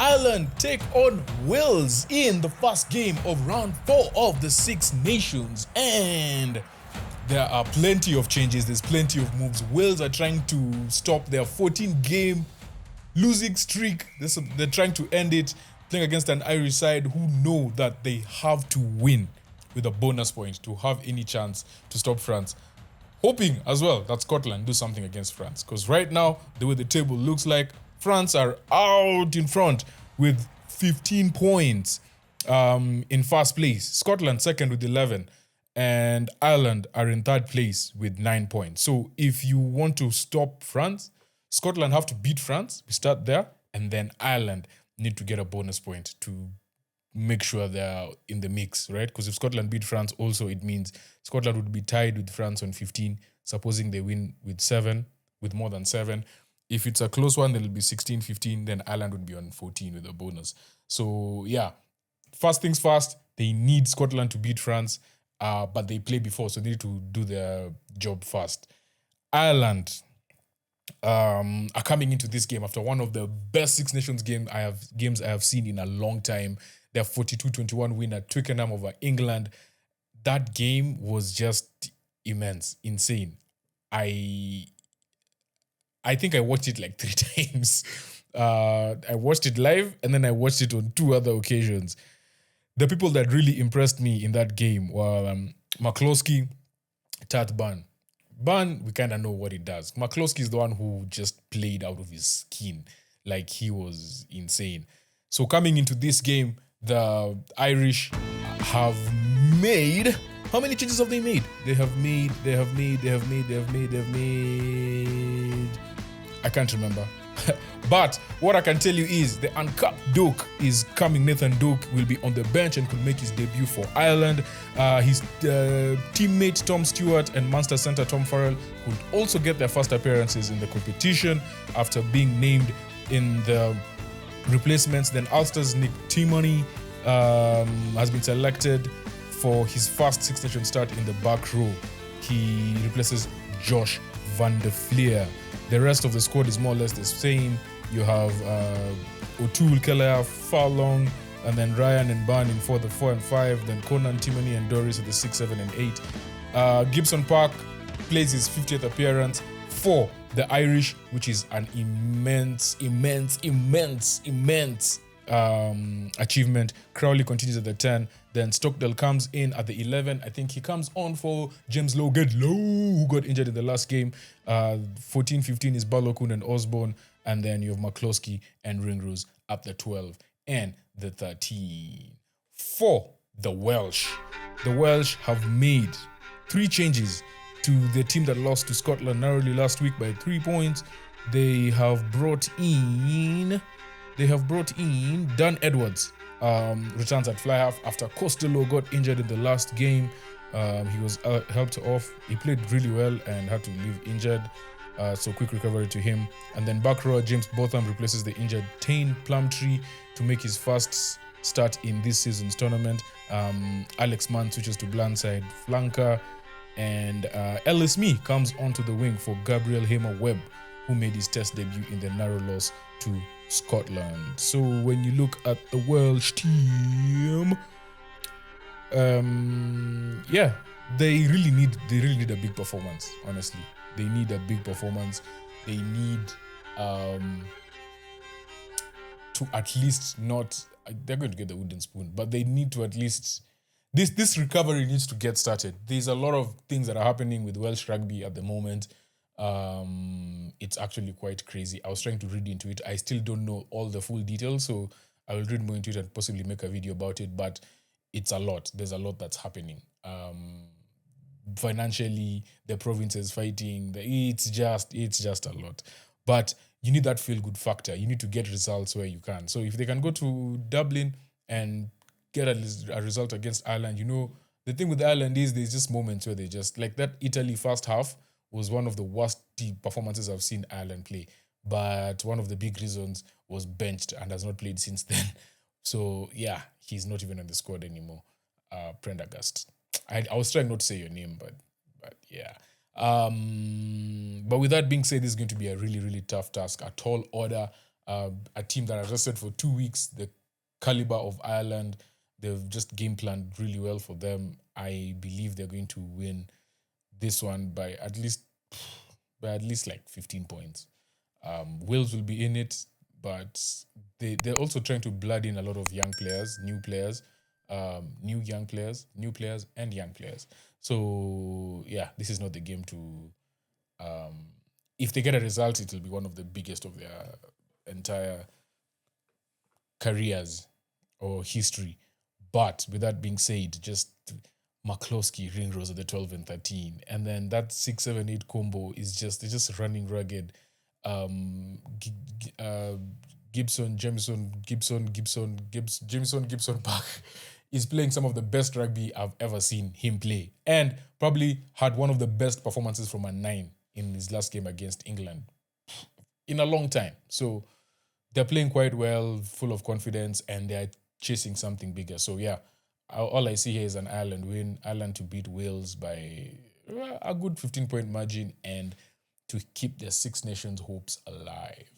Ireland take on Wales in the first game of round 4 of the Six Nations, and there are plenty of changes, there's plenty of moves. Wales are trying to stop their 14-game losing streak. They're trying to end it, playing against an Irish side who know that they have to win with a bonus point to have any chance to stop France. Hoping as well that Scotland do something against France, because right now, the way the table looks like, France are out in front with 15 points in first place. Scotland second with 11, and Ireland are in third place with 9 points. So if you want to stop France, Scotland have to beat France. We start there, and then Ireland need to get a bonus point to make sure they're in the mix, right? Because if Scotland beat France, also it means Scotland would be tied with France on 15, supposing they win with more than 7. If it's a close one, it'll be 16-15, then Ireland would be on 14 with a bonus. So yeah, first things first, they need Scotland to beat France, but they play before, so they need to do their job first. Ireland are coming into this game after one of the best Six Nations games I have seen in a long time. Their 42-21 win at Twickenham over England. That game was just immense, insane. I think I watched it like 3 times. I watched it live, and then I watched it on 2 other occasions. The people that really impressed me in that game were McCloskey, Tat Ban. Ban, we kind of know what he does. McCloskey is the one who just played out of his skin. Like, he was insane. So coming into this game, the Irish have made... How many changes have they made? They have made... I can't remember. But what I can tell you is the uncapped Doak is coming. Nathan Doak will be on the bench and could make his debut for Ireland. His teammate Tom Stewart and Munster centre Tom Farrell could also get their first appearances in the competition after being named in the replacements. Then Ulster's Nick Timoney has been selected for his first Six Nations start in the back row. He replaces Josh van der Fleer. The rest of the squad is more or less the same. You have O'Toole, Keller, Farlong, and then Ryan and Ban in for the 4 and 5. Then Conan, Timoney, and Doris at the 6, 7, and 8. Gibson Park plays his 50th appearance for the Irish, which is an immense achievement. Crowley continues at the 10. Then Stockdale comes in at the 11. I think he comes on for James Lowe, who got injured in the last game. 14-15 is Balokun and Osborne. And then you have McCloskey and Ringrose at the 12 and the 13. For the Welsh have made 3 changes to the team that lost to Scotland narrowly last week by 3 points. They have brought in Dan Edwards. Returns at fly half after Costello got injured in the last game. He was helped off. He played really well and had to leave injured. So quick recovery to him. And then back row, James Botham replaces the injured Tane Plumtree to make his first start in this season's tournament. Alex Mann switches to blindside flanker. And Ellis Mee comes onto the wing for Gabriel Hamer-Webb, who made his test debut in the narrow loss to Scotland. So when you look at the Welsh team, they really need a big performance. Honestly, they need a big performance. They need to at least not. They're going to get the wooden spoon, but they need to at least. This recovery needs to get started. There's a lot of things that are happening with Welsh rugby at the moment. It's actually quite crazy. I was trying to read into it. I still don't know all the full details, so I will read more into it and possibly make a video about it, but it's a lot. There's a lot that's happening. Financially, the province is fighting. It's just a lot. But you need that feel-good factor. You need to get results where you can. So if they can go to Dublin and get a result against Ireland, the thing with Ireland is there's just moments where they just, like that Italy first half, was one of the worst performances I've seen Ireland play. But one of the big reasons was benched and has not played since then. So, yeah, he's not even on the squad anymore. Prendergast. I was trying not to say your name, but yeah. But with that being said, this is going to be a really, really tough task. A tall order. a team that has rested for 2 weeks, the caliber of Ireland, they've just game planned really well for them. I believe they're going to win this one by at least like 15 points. Wales will be in it, but they're also trying to blood in a lot of young players, new players, new players, and young players. So yeah, this is not the game to. If they get a result, it will be one of the biggest of their entire careers or history. But with that being said, just McCloskey, Ringrose at the 12 and 13. And then that 6-7-8 combo is just running rugged. Gibson, Jameson, Gibson Park is playing some of the best rugby I've ever seen him play. And probably had one of the best performances from a 9 in his last game against England in a long time. So they're playing quite well, full of confidence, and they're chasing something bigger. So yeah, all I see here is an Ireland win, Ireland to beat Wales by a good 15-point margin and to keep their Six Nations hopes alive.